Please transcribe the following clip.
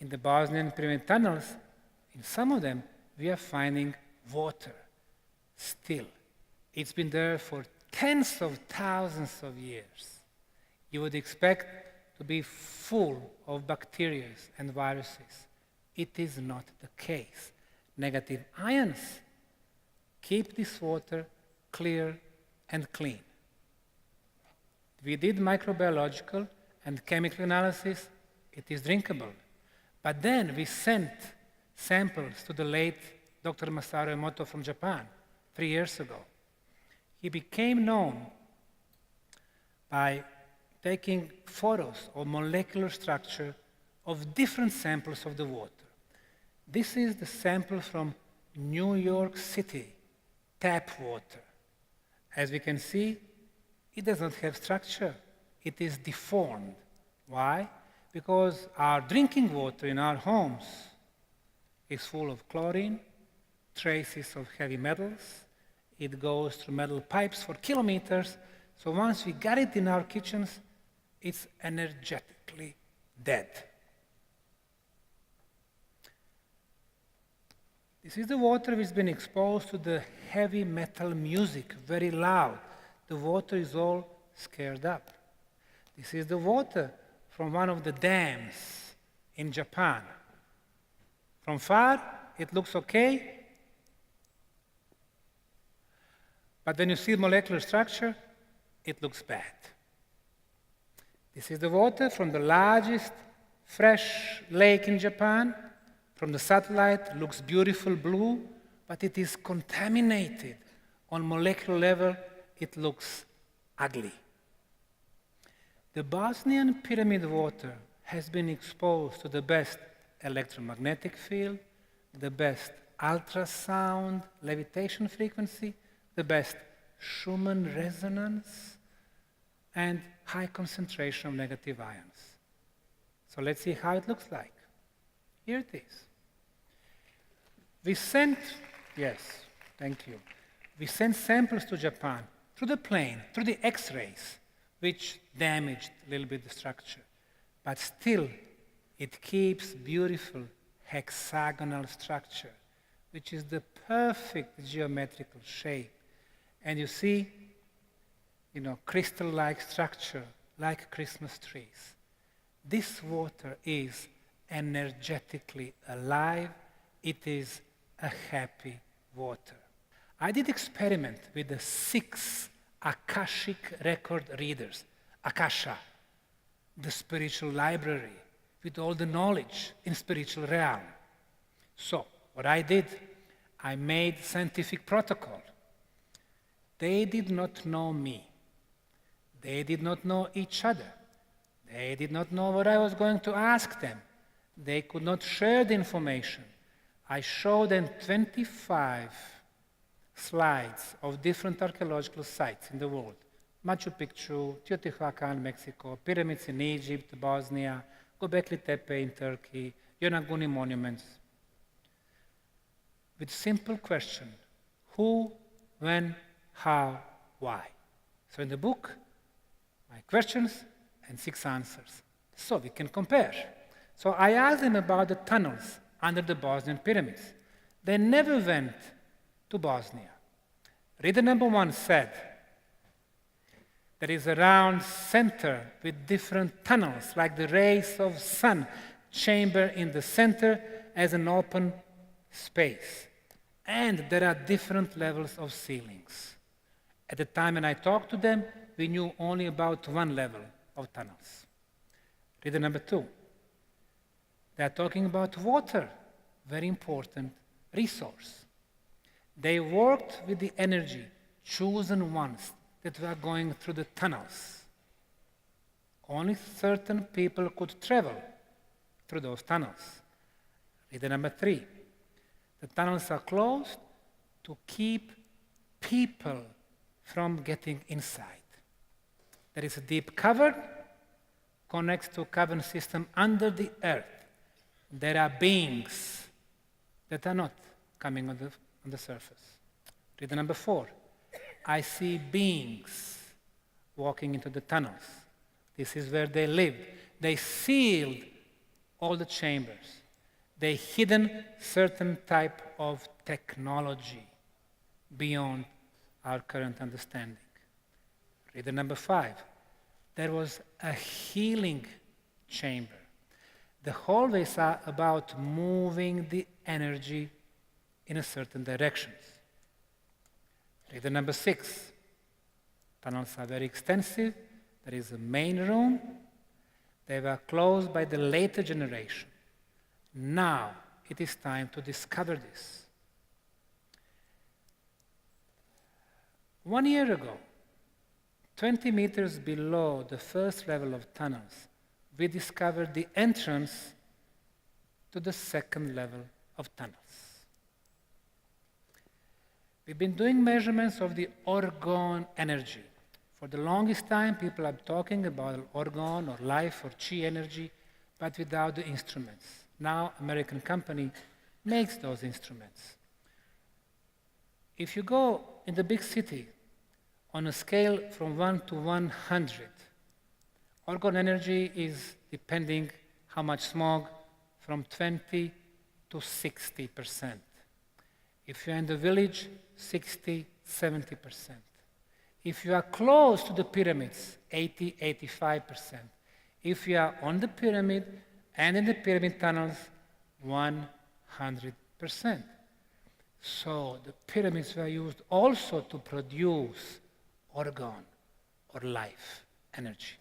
In the Bosnian pyramid tunnels, in some of them, we are finding water still. It's been there for tens of thousands of years. You would expect to be full of bacteria and viruses. It is not the case. Negative ions keep this water clear and clean. We did microbiological and chemical analysis. It is drinkable. But then we sent samples to the late Dr. Masaru Emoto from Japan 3 years ago. He became known by taking photos of molecular structure of different samples of the water. This is the sample from New York City tap water. As we can see, it does not have structure. It is deformed. Why? Because our drinking water in our homes is full of chlorine, traces of heavy metals. It goes through metal pipes for kilometers. So once we got it in our kitchens, it's energetically dead. This is the water which has been exposed to the heavy metal music, very loud. The water is all scared up. This is the water from one of the dams in Japan. From far, it looks okay. But when you see molecular structure, it looks bad. This is the water from the largest fresh lake in Japan. From the satellite, looks beautiful blue, but it is contaminated. On molecular level, it looks ugly. The Bosnian pyramid water has been exposed to the best electromagnetic field, the best ultrasound levitation frequency, the best Schumann resonance, and high concentration of negative ions. So let's see how it looks like. Here it is. We sent, yes, thank you. We sent samples to Japan through the plane, through the X-rays, which damaged a little bit the structure. But still, it keeps beautiful hexagonal structure, which is the perfect geometrical shape. And you see, crystal-like structure, like Christmas trees. This water is energetically alive. It is a happy water. I did experiment with the 6 Akashic record readers, Akasha, the spiritual library, with all the knowledge in spiritual realm. So, what I did, I made scientific protocol. They did not know me. They did not know each other. They did not know what I was going to ask them. They could not share the information. I showed them 25 slides of different archaeological sites in the world. Machu Picchu, Teotihuacan, Mexico, pyramids in Egypt, Bosnia, Göbekli Tepe in Turkey, Yonaguni monuments. With simple question, who, when, how, why. So in the book, my questions and 6 answers. So we can compare. So I asked them about the tunnels under the Bosnian pyramids. They never went to Bosnia. Reader number 1 said, there is a round center with different tunnels, like the rays of sun, chamber in the center as an open space. And there are different levels of ceilings. At the time when I talked to them, we knew only about 1 level of tunnels. Reader number 2. They are talking about water, very important resource. They worked with the energy, chosen ones that were going through the tunnels. Only certain people could travel through those tunnels. Reader number 3. The tunnels are closed to keep people from getting inside. There is a deep cavern, connects to a cavern system under the earth. There are beings that are not coming on the surface. Reader number 4. I see beings walking into the tunnels. This is where they lived. They sealed all the chambers, they hidden certain type of technology beyond our current understanding. Reader number 5. There was a healing chamber. The hallways are about moving the energy in a certain directions. Reader number 6. Tunnels are very extensive. There is a main room. They were closed by the later generation. Now it is time to discover this. 1 year ago, 20 meters below the first level of tunnels, we discovered the entrance to the second level of tunnels. We've been doing measurements of the orgone energy. For the longest time, people are talking about orgone or life or chi energy, but without the instruments. Now, American company makes those instruments. If you go in the big city on a scale from 1 to 100, orgone energy is, depending how much smog, from 20 to 60%. If you're in the village, 60, 70%. If you are close to the pyramids, 80, 85%. If you are on the pyramid and in the pyramid tunnels, 100%. So the pyramids were used also to produce orgone or life energy.